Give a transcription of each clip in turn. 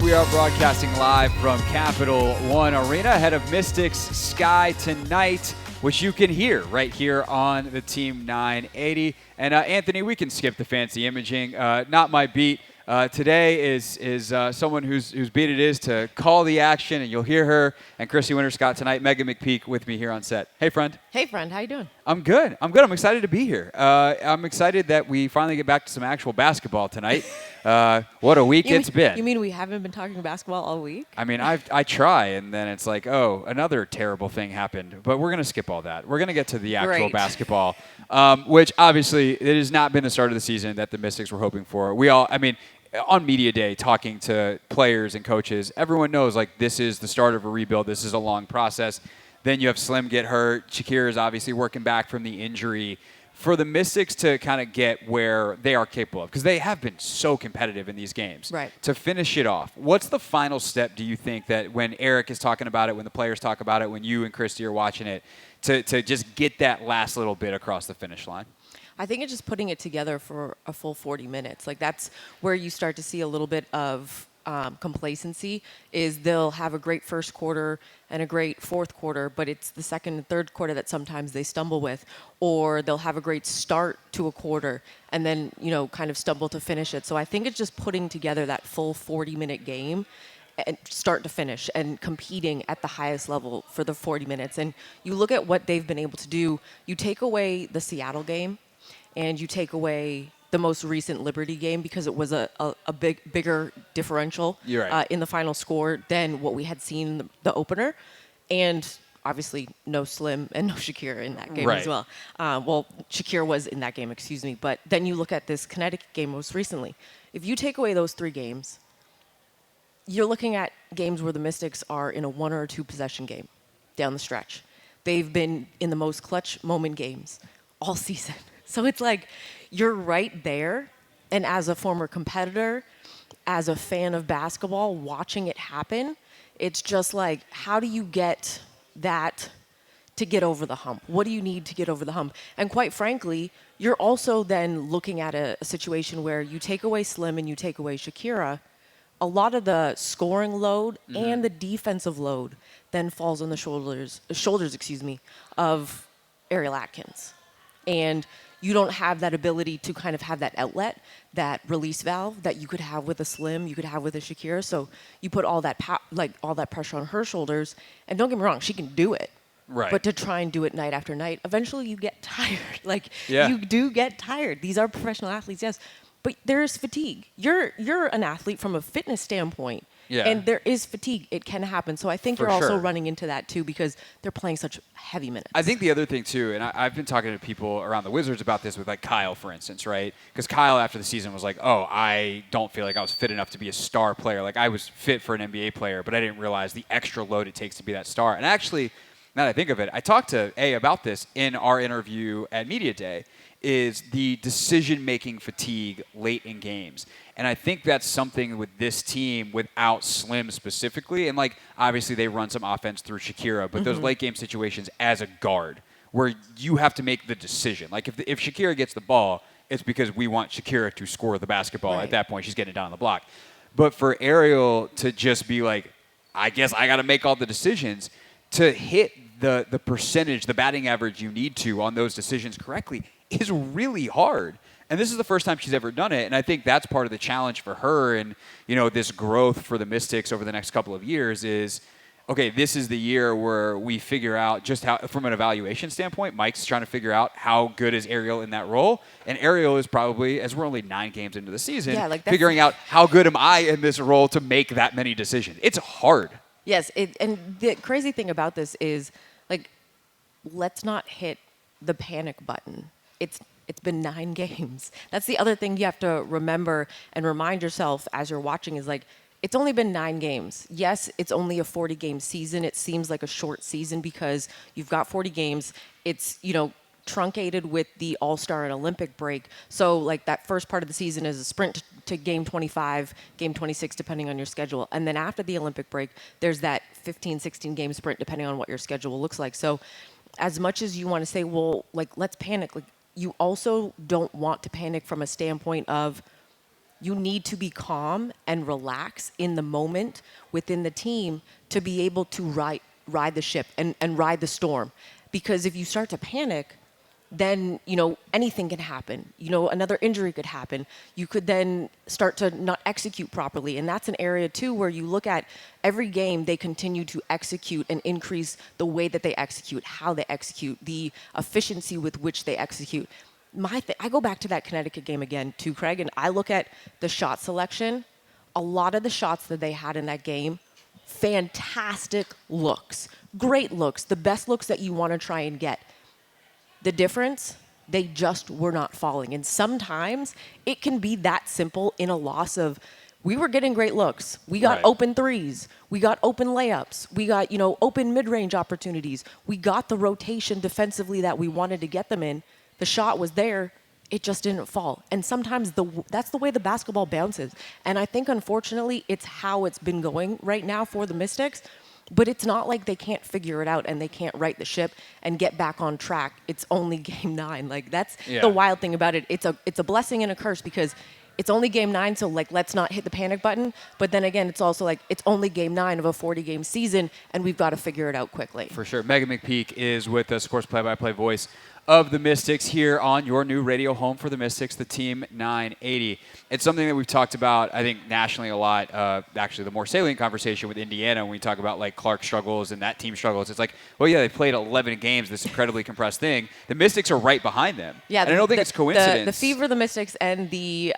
We are broadcasting live from Capital One Arena ahead of Mystics Sky tonight, which you can hear right here on the Team 980. And Anthony, we can skip the fancy imaging. Not my beat. Today is someone whose beat it is to call the action, and you'll hear her and Chrissy Winterscott tonight. Meghan McPeak with me here on set. Hey, friend. Hey, friend. How you doing? I'm good. I'm excited to be here. I'm excited that we finally get back to some actual basketball tonight. What a week it's been. You mean we haven't been talking basketball all week? I mean, I try, and then it's like, oh, another terrible thing happened. But we're going to skip all that. We're going to get to the actual basketball, which obviously it has not been the start of the season that the Mystics were hoping for. On media day, talking to players and coaches, everyone knows, like, this is the start of a rebuild. This is a long process. Then you have Slim get hurt. Shakira is obviously working back from the injury. For the Mystics to kind of get where they are capable of, because they have been so competitive in these games, right, to finish it off, what's the final step, do you think, that when Eric is talking about it, when the players talk about it, when you and Christy are watching it, to just get that last little bit across the finish line? I think it's just putting it together for a full 40 minutes. Like, that's where you start to see a little bit of complacency. Is they'll have a great first quarter and a great fourth quarter, but it's the second and third quarter that sometimes they stumble with, or they'll have a great start to a quarter and then, kind of stumble to finish it. So I think it's just putting together that full 40-minute game and start to finish and competing at the highest level for the 40 minutes. And you look at what they've been able to do. You take away the Seattle game, and you take away the most recent Liberty game because it was a bigger differential in the final score than what we had seen in the opener. And obviously no Slim and no Shakira in that game as well. Shakira was in that game, excuse me. But then you look at this Connecticut game most recently. If you take away those three games, you're looking at games where the Mystics are in a 1 or 2 possession game down the stretch. They've been in the most clutch moment games all season. So it's like you're right there, and as a former competitor, as a fan of basketball, watching it happen, it's just like, how do you get that to get over the hump? What do you need to get over the hump? And quite frankly, you're also then looking at a situation where you take away Slim and you take away Shakira, a lot of the scoring load and the defensive load then falls on the shoulders, of Ariel Atkins. And you don't have that ability to kind of have that outlet, that release valve that you could have with a Slim, you could have with a Shakira. So you put all that all that pressure on her shoulders. And don't get me wrong, she can do it. Right. But to try and do it night after night, eventually you get tired. You do get tired. These are professional athletes, yes. But there is fatigue. You're an athlete from a fitness standpoint. Yeah. And there is fatigue. It can happen. So I think you're also running into that, too, because they're playing such heavy minutes. I think the other thing, too, and I've been talking to people around the Wizards about this with, like, Kyle, for instance, right? Because Kyle, after the season, was like, oh, I don't feel like I was fit enough to be a star player. Like, I was fit for an NBA player, but I didn't realize the extra load it takes to be that star. And actually, now that I think of it, I talked to A about this in our interview at Media Day, is the decision-making fatigue late in games. And I think that's something with this team without Slim specifically. And, like, obviously they run some offense through Shakira, but those late-game situations as a guard where you have to make the decision. Like, if Shakira gets the ball, it's because we want Shakira to score the basketball. Right. At that point, she's getting it down the block. But for Ariel to just be like, I guess I got to make all the decisions, to hit the percentage, the batting average you need to on those decisions correctly is really hard. And this is the first time she's ever done it. And I think that's part of the challenge for her and, this growth for the Mystics over the next couple of years is, okay, this is the year where we figure out just how, from an evaluation standpoint, Mike's trying to figure out how good is Ariel in that role. And Ariel is probably, as we're only 9 games into the season, figuring out how good am I in this role to make that many decisions. It's hard. Yes. And the crazy thing about this is, like, let's not hit the panic button. It's been 9 games. That's the other thing you have to remember and remind yourself as you're watching is, like, it's only been 9 games. Yes, it's only a 40-game season. It seems like a short season because you've got 40 games. It's, truncated with the All-Star and Olympic break. So, like, that first part of the season is a sprint to game 25, game 26, depending on your schedule. And then after the Olympic break, there's that 15, 16-game sprint, depending on what your schedule looks like. So as much as you want to say, well, like, let's panic, like, you also don't want to panic from a standpoint of you need to be calm and relax in the moment within the team to be able to ride the ship and ride the storm. Because if you start to panic, then anything can happen. Another injury could happen. You could then start to not execute properly, and that's an area too where you look at every game they continue to execute and increase the way that they execute, how they execute, the efficiency with which they execute. I go back to that Connecticut game again too, Craig, and I look at the shot selection. A lot of the shots that they had in that game, fantastic looks, great looks, the best looks that you want to try and get. The difference, they just were not falling. And sometimes it can be that simple in a loss of, we were getting great looks. We got open threes. We got open layups. We got, open mid-range opportunities. We got the rotation defensively that we wanted to get them in. The shot was there. It just didn't fall. And sometimes that's the way the basketball bounces. And I think, unfortunately, it's how it's been going right now for the Mystics. But it's not like they can't figure it out and they can't right the ship and get back on track. It's only game 9. Like, that's the wild thing about it. It's a blessing and a curse because it's only game 9, so let's not hit the panic button. But then again, it's also it's only game 9 of a 40-game season, and we've got to figure it out quickly. For sure. Meghan McPeak is with us, of course, play-by-play voice of the Mystics here on your new radio home for the Mystics, the Team 980. It's something that we've talked about, I think, nationally a lot. Actually, the more salient conversation with Indiana when we talk about Clark struggles and that team struggles. It's well, yeah, they played 11 games, this incredibly compressed thing. The Mystics are right behind them. Yeah, and I don't think it's coincidence. The Fever, the Mystics, and the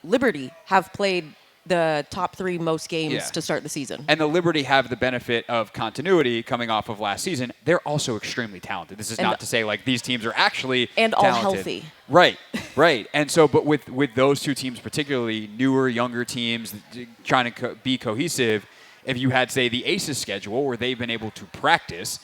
Liberty have played the top 3 most games to start the season. And the Liberty have the benefit of continuity coming off of last season. They're also extremely talented. This is not to say these teams are actually and talented. All healthy. Right. And so, but with those two teams particularly, newer, younger teams trying to be cohesive, if you had, say, the Aces schedule where they've been able to practice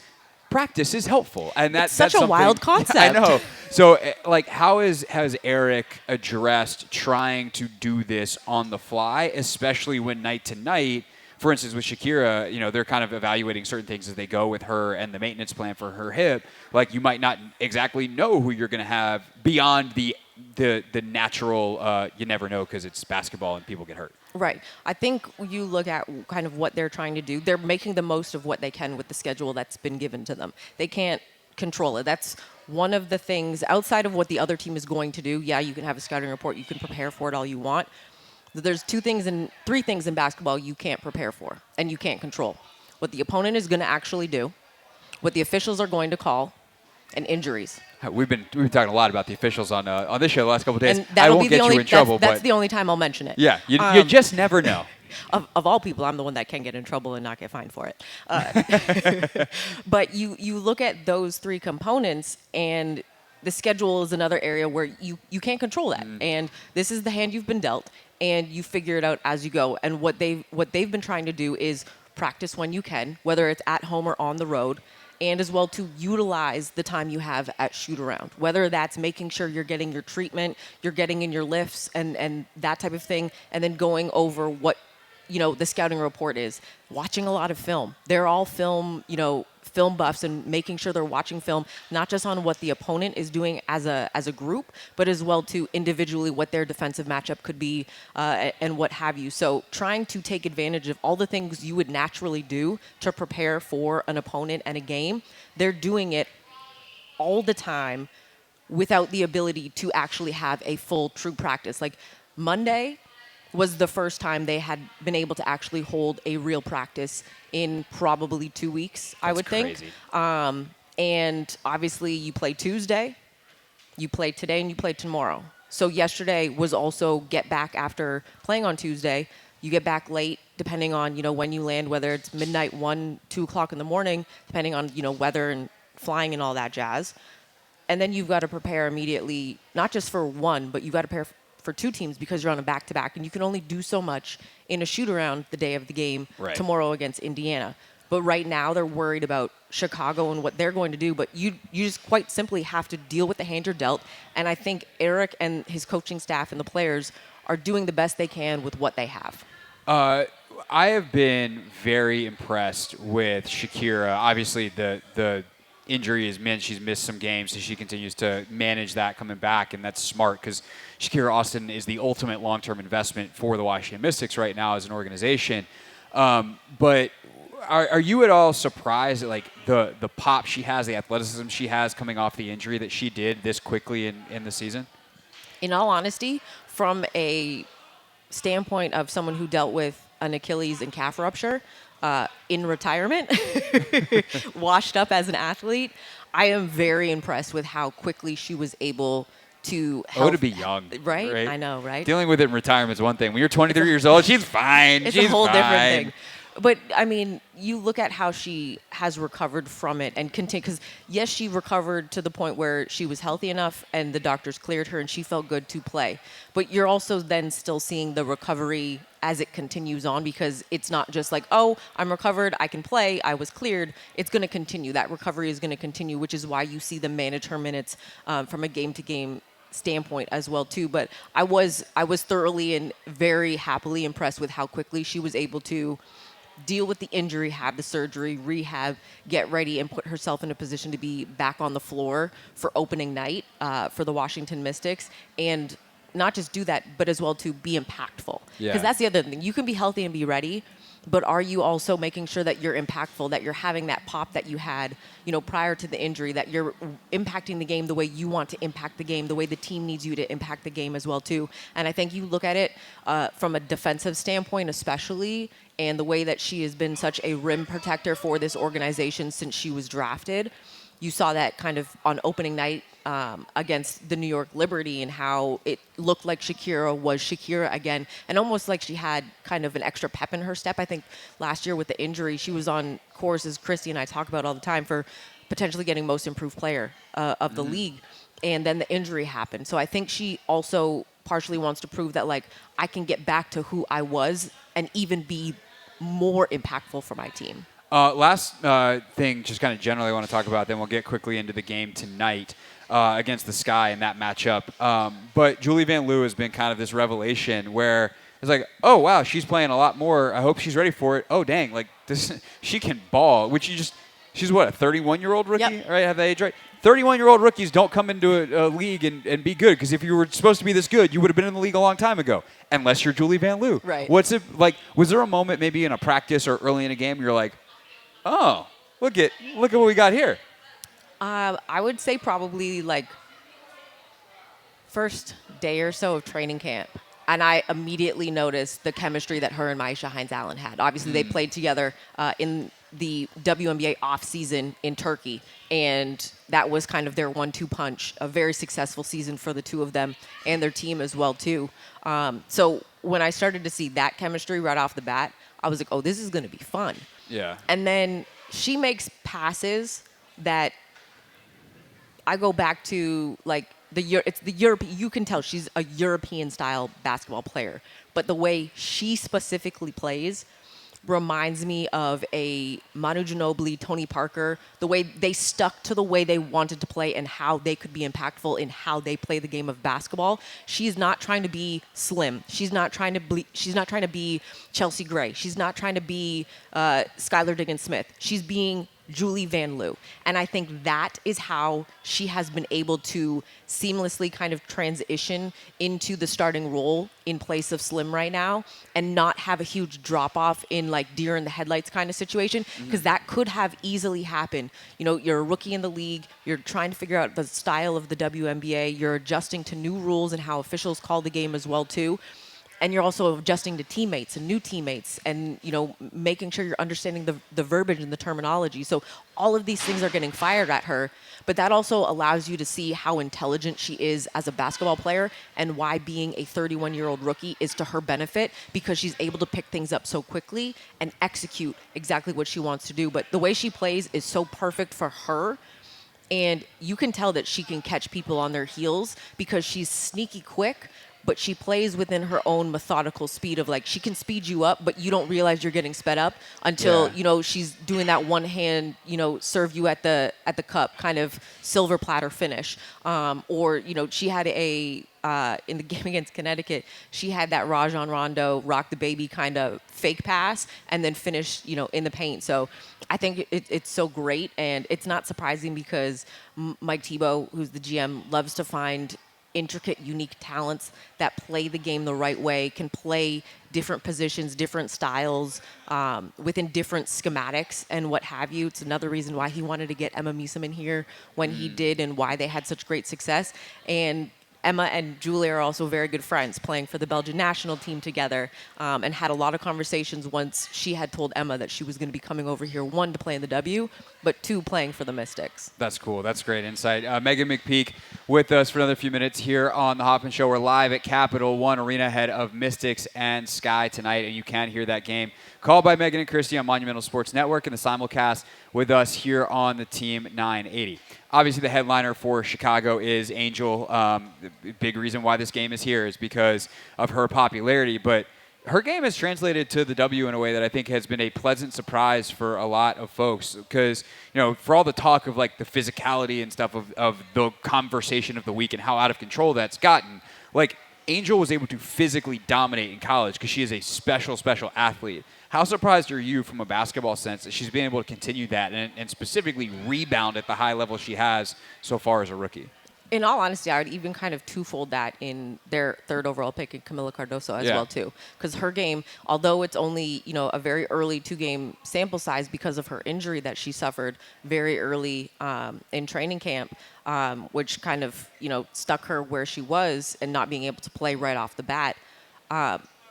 is helpful, and that's such a wild concept. I know. So, how has Eric addressed trying to do this on the fly, especially when night to night? For instance, with Shakira, they're kind of evaluating certain things as they go with her and the maintenance plan for her hip. You might not exactly know who you're going to have beyond the natural. You never know because it's basketball and people get hurt. Right. I think you look at kind of what they're trying to do. They're making the most of what they can with the schedule that's been given to them. They can't control it. That's one of the things outside of what the other team is going to do. Yeah, you can have a scouting report. You can prepare for it all you want. There's 3 things in basketball you can't prepare for and you can't control. What the opponent is going to actually do, what the officials are going to call, and injuries. We've been talking a lot about the officials on this show the last couple of days. And I won't get you in trouble, that's the only time I'll mention it. Yeah, you just never know. Of all people, I'm the one that can get in trouble and not get fined for it. But you look at those 3 components, and the schedule is another area where you can't control that. And this is the hand you've been dealt, and you figure it out as you go. And what they've been trying to do is practice when you can, whether it's at home or on the road, and as well to utilize the time you have at shoot-around, whether that's making sure you're getting your treatment, you're getting in your lifts and that type of thing, and then going over what, the scouting report is. Watching a lot of film. They're all film buffs and making sure they're watching film, not just on what the opponent is doing as a group, but as well to individually what their defensive matchup could be and what have you. So trying to take advantage of all the things you would naturally do to prepare for an opponent and a game, they're doing it all the time without the ability to actually have a full true practice. Monday was the first time they had been able to actually hold a real practice in probably 2 weeks, I would think. And obviously you play Tuesday, you play today, and you play tomorrow. So yesterday was also get back after playing on Tuesday. You get back late, depending on, when you land, whether it's midnight, 1, 2 o'clock in the morning, depending on, weather and flying and all that jazz. And then you've got to prepare immediately, not just for one, but you've got to prepare for 2 teams because you're on a back-to-back, and you can only do so much in a shoot-around the day of the game tomorrow against Indiana. But right now they're worried about Chicago and what they're going to do, but you just quite simply have to deal with the hand you're dealt, and I think Eric and his coaching staff and the players are doing the best they can with what they have. I have been very impressed with Shakira. Obviously, the injury has meant she's missed some games, so she continues to manage that coming back, and that's smart because Shakira Austin is the ultimate long-term investment for the Washington Mystics right now as an organization. But are you at all surprised at like the pop she has, the athleticism she has coming off the injury that she did this quickly in the season? In all honesty, from a standpoint of someone who dealt with an Achilles and calf rupture in retirement, washed up as an athlete, I am very impressed with how quickly she was able to help. To be young. Right? I know, right? Dealing with it in retirement is one thing. When you're 23 years old, she's fine. It's she's a whole fine. different thing. But, I mean, you look at how she has recovered from it and continue, because, yes, she recovered to the point where she was healthy enough and the doctors cleared her and she felt good to play. But you're also then still seeing the recovery as it continues on, because it's not just like, oh, I'm recovered, I can play, I was cleared. It's going to continue. That recovery is going to continue, which is why you see them manage her minutes from a game-to-game standpoint as well too. But I was thoroughly and very happily impressed with how quickly she was able to deal with the injury, have the surgery, rehab, get ready, and put herself in a position to be back on the floor for opening night for the Washington Mystics. And not just do that, but as well to be impactful. Because that's the other thing. You can be healthy and be ready, but are you also making sure that you're impactful, that you're having that pop that you had, prior to the injury, that you're impacting the game the way you want to impact the game, the way the team needs you to impact the game as well too. And I think you look at it from a defensive standpoint especially, and the way that she has been such a rim protector for this organization since she was drafted. You saw that kind of on opening night against the New York Liberty, and how it looked like Shakira was Shakira again, and almost like she had kind of an extra pep in her step. I think last year with the injury, she was on course, as Christy and I talk about all the time, for potentially getting most improved player of the league. And then the injury happened. So I think she also partially wants to prove that, like, I can get back to who I was and even be more impactful for my team. Last thing, just kind of generally I want to talk about, then we'll get quickly into the game tonight against the Sky in that matchup. But Julie Van Loo has been kind of this revelation where it's like, oh, wow, she's playing a lot more. I hope she's ready for it. Oh, dang, like this, she can ball, which she's what, a 31-year-old rookie? Yep. Right, have the age right? 31-year-old rookies don't come into a league and be good, because if you were supposed to be this good, you would have been in the league a long time ago, unless you're Julie Van Loo. Right. What's it like? Was there a moment maybe in a practice or early in a game where you're like, oh, look at what we got here? I would say probably like first day or so of training camp. And I immediately noticed the chemistry that her and Maisha Hines-Allen had. Obviously, they played together in the WNBA offseason in Turkey, and that was kind of their 1-2 punch. A very successful season for the two of them and their team as well, too. So when I started to see that chemistry right off the bat, I was like, oh, this is going to be fun. Yeah. And then she makes passes that I go back to, like, it's the European. You can tell she's a European-style basketball player, but the way she specifically plays reminds me of a Manu Ginobili, Tony Parker, the way they stuck to the way they wanted to play and how they could be impactful in how they play the game of basketball. She's not trying to be slim. She's not trying to be Chelsea Gray. She's not trying to be Skylar Diggins-Smith. She's being Julie Van Loo. And I think that is how she has been able to seamlessly kind of transition into the starting role in place of Slim right now, and not have a huge drop off in like deer in the headlights kind of situation, because that could have easily happened. You're a rookie in the league, you're trying to figure out the style of the WNBA, you're adjusting to new rules and how officials call the game as well too. And you're also adjusting to teammates and new teammates, and making sure you're understanding the verbiage and the terminology. So all of these things are getting fired at her, but that also allows you to see how intelligent she is as a basketball player, and why being a 31-year-old rookie is to her benefit, because she's able to pick things up so quickly and execute exactly what she wants to do. But the way she plays is so perfect for her. And you can tell that she can catch people on their heels, because she's sneaky quick, but she plays within her own methodical speed of like, she can speed you up, but you don't realize you're getting sped up until, she's doing that one hand, serve you at the cup kind of silver platter finish. Or, she had in the game against Connecticut, she had that Rajon Rondo rock the baby kind of fake pass and then finish, in the paint. So I think it's so great, and it's not surprising because Mike Thibault, who's the GM, loves to find intricate, unique talents that play the game the right way, can play different positions, different styles, within different schematics and what have you. It's another reason why he wanted to get Emma Meesum in here when he did and why they had such great success. And Emma and Julie are also very good friends, playing for the Belgian national team together, and had a lot of conversations once she had told Emma that she was going to be coming over here, 1, to play in the W, but 2, playing for the Mystics. That's cool. That's great insight. Meghan McPeak with us for another few minutes here on The Hoffman Show. We're live at Capital One Arena ahead of Mystics and Sky tonight, and you can hear that game called by Megan and Christy on Monumental Sports Network and the simulcast with us here on the Team 980. Obviously, the headliner for Chicago is Angel. The big reason why this game is here is because of her popularity, but her game has translated to the W in a way that I think has been a pleasant surprise for a lot of folks because, for all the talk of like the physicality and stuff of the conversation of the week and how out of control that's gotten, like Angel was able to physically dominate in college because she is a special athlete. How surprised are you from a basketball sense that she's been able to continue that and specifically rebound at the high level she has so far as a rookie? In all honesty, I would even kind of twofold that in their 3rd overall pick in Camila Cardoso as well, too. Because her game, although it's only, a very early 2-game sample size because of her injury that she suffered very early in training camp, which kind of, stuck her where she was and not being able to play right off the bat,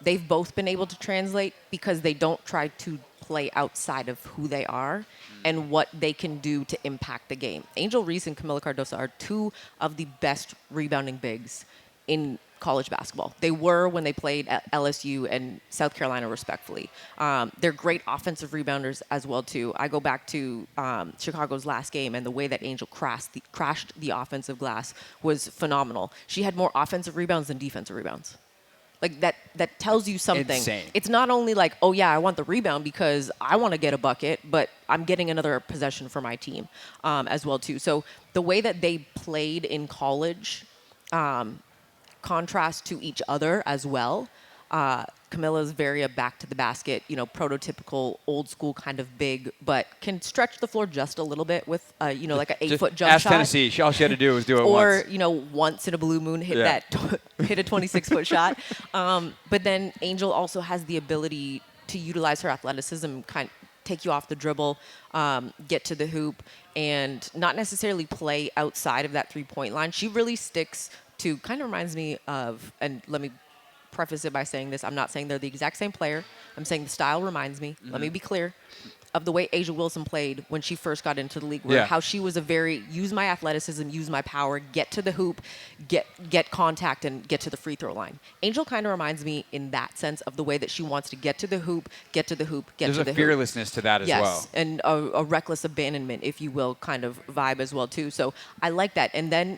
they've both been able to translate because they don't try to play outside of who they are and what they can do to impact the game. Angel Reese and Camila Cardoso are 2 of the best rebounding bigs in college basketball. They were when they played at LSU and South Carolina, respectfully. They're great offensive rebounders as well, too. I go back to Chicago's last game, and the way that Angel crashed the offensive glass was phenomenal. She had more offensive rebounds than defensive rebounds. Like that tells you something. Insane. It's not only like, oh yeah, I want the rebound because I want to get a bucket, but I'm getting another possession for my team as well too. So the way that they played in college, contrast to each other as well. Camilla's very a back to the basket, prototypical old school kind of big, but can stretch the floor just a little bit with, like an 8-foot jump ask shot. Tennessee. All she had to do was do it once. Or, once in a blue moon, hit a 26-foot shot. But then Angel also has the ability to utilize her athleticism, kind of take you off the dribble, get to the hoop, and not necessarily play outside of that 3-point line. She really sticks to, kind of reminds me of, and let me preface it by saying this, I'm not saying they're the exact same player. I'm saying the style reminds me, let me be clear, of the way A'ja Wilson played when she first got into the league, where how she was a very, use my athleticism, use my power, get to the hoop, get contact, and get to the free throw line. Angel kind of reminds me in that sense of the way that she wants to get to the hoop, get to the hoop, get There's to the hoop. There's a fearlessness to that as well. Yes, and a reckless abandonment, if you will, kind of vibe as well, too. So I like that. And then,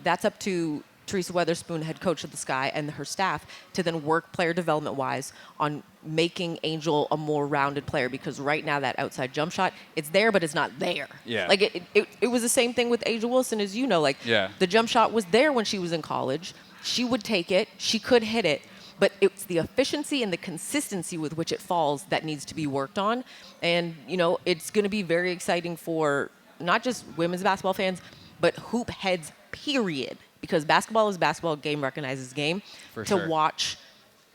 that's up to Teresa Weatherspoon, head coach of the Sky, and her staff to then work player development-wise on making Angel a more rounded player, because right now that outside jump shot, it's there, but it's not there. Yeah. Like, it was the same thing with A'ja Wilson, as you know. Like, the jump shot was there when she was in college. She would take it. She could hit it. But it's the efficiency and the consistency with which it falls that needs to be worked on. And, it's going to be very exciting for not just women's basketball fans, but hoop heads, period. Because basketball is basketball, game recognizes game. For to sure. watch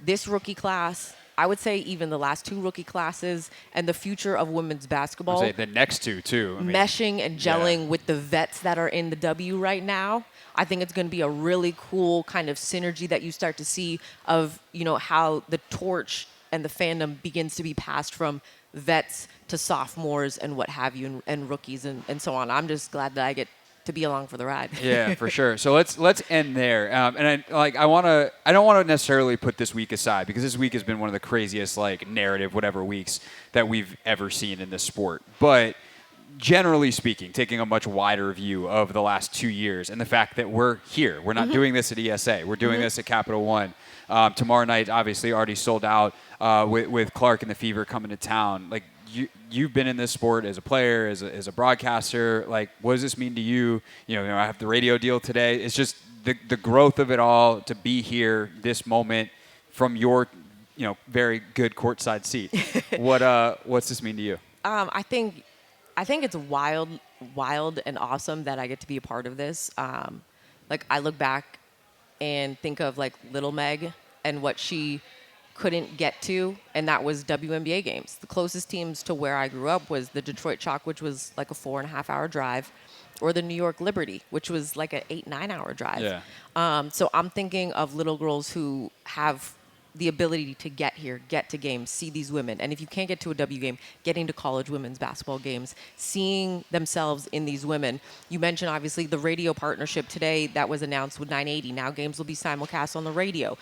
this rookie class, I would say even the last 2 rookie classes, and the future of women's basketball. I would say the next 2, too. Meshing and gelling with the vets that are in the W right now. I think it's going to be a really cool kind of synergy that you start to see of, how the torch and the fandom begins to be passed from vets to sophomores and what have you, and rookies and so on. I'm just glad that I get to be along for the ride. Yeah, for sure. So let's end there. And I don't want to necessarily put this week aside, because this week has been one of the craziest narrative whatever weeks that we've ever seen in this sport. But generally speaking, taking a much wider view of the last 2 years and the fact that we're here. We're not doing this at ESA. We're doing this at Capital One. Tomorrow night, obviously, already sold out with Clark and the Fever coming to town. Like, you've been in this sport as a player, as a broadcaster. Like, what does this mean to you? I have the radio deal today. It's just the growth of it all to be here, this moment, from your very good courtside seat. What's this mean to you? I think it's wild and awesome that I get to be a part of this. Like, I look back and think of like Little Meg and what she couldn't get to, and that was WNBA games. The closest teams to where I grew up was the Detroit Chalk, which was like a 4.5-hour drive, or the New York Liberty, which was like an 8-9 hour drive. Yeah. So I'm thinking of little girls who have the ability to get here, get to games, see these women. And if you can't get to a W game, getting to college women's basketball games, seeing themselves in these women. You mentioned, obviously, the radio partnership today that was announced with 980. Now games will be simulcast on the radio.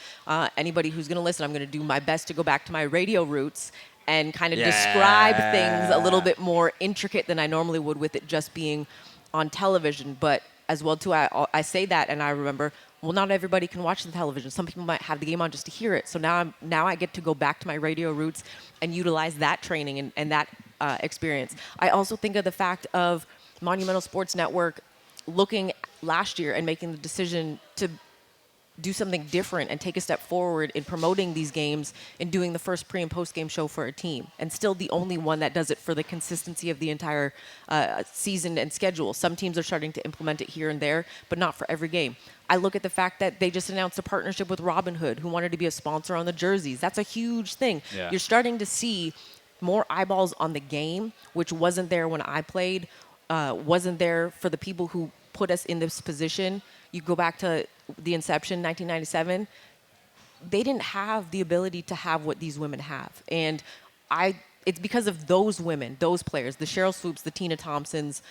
Anybody who's going to listen, I'm going to do my best to go back to my radio roots and kind of describe things a little bit more intricate than I normally would with it just being on television. But as well, too, I say that and I remember, well, not everybody can watch the television. Some people might have the game on just to hear it. So now I get to go back to my radio roots and utilize that training and that experience. I also think of the fact of Monumental Sports Network looking last year and making the decision to do something different and take a step forward in promoting these games and doing the first pre and post game show for a team, and still the only one that does it for the consistency of the entire season and schedule. Some teams are starting to implement it here and there, but not for every game. I look at the fact that they just announced a partnership with Robinhood, who wanted to be a sponsor on the jerseys. That's a huge thing. Yeah. You're starting to see more eyeballs on the game, which wasn't there when I played, wasn't there for the people who put us in this position. You go back to the inception, 1997, they didn't have the ability to have what these women have. And it's because of those women, those players, the Cheryl Swoops, the Tina Thompsons,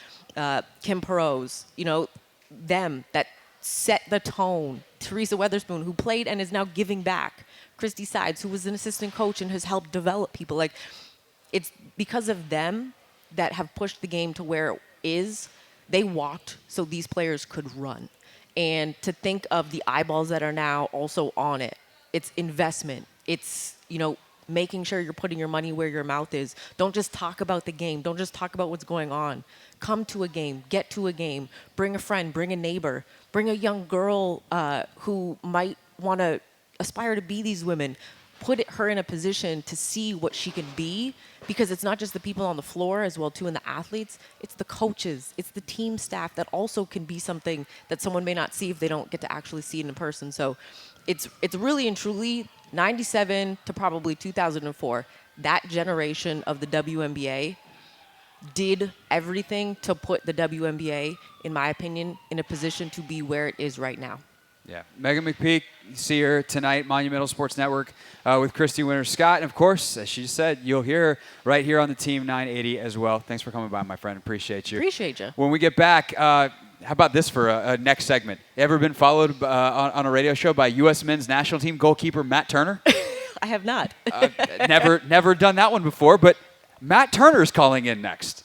Kim Perot's, them that set the tone. Teresa Weatherspoon, who played and is now giving back. Christy Sides, who was an assistant coach and has helped develop people. Like, it's because of them that have pushed the game to where it is. They walked so these players could run. And to think of the eyeballs that are now also on it, it's investment. It's, making sure you're putting your money where your mouth is. Don't just talk about the game. Don't just talk about what's going on. Come to a game. Get to a game. Bring a friend. Bring a neighbor. Bring a young girl who might want to aspire to be these women. Put her in a position to see what she can be, because it's not just the people on the floor as well too, and the athletes. It's the coaches. It's the team staff that also can be something that someone may not see if they don't get to actually see it in person. So it's really and truly 97 to probably 2004. That generation of the WNBA did everything to put the WNBA, in my opinion, in a position to be where it is right now. Yeah, Meghan McPeak, you see her tonight, Monumental Sports Network, with Christy Winter-Scott. And, of course, as she said, you'll hear her right here on the Team 980 as well. Thanks for coming by, my friend. Appreciate you. Appreciate you. When we get back, how about this for a next segment? Ever been followed on a radio show by U.S. men's national team goalkeeper Matt Turner? I have not. Never done that one before, but Matt Turner's calling in next.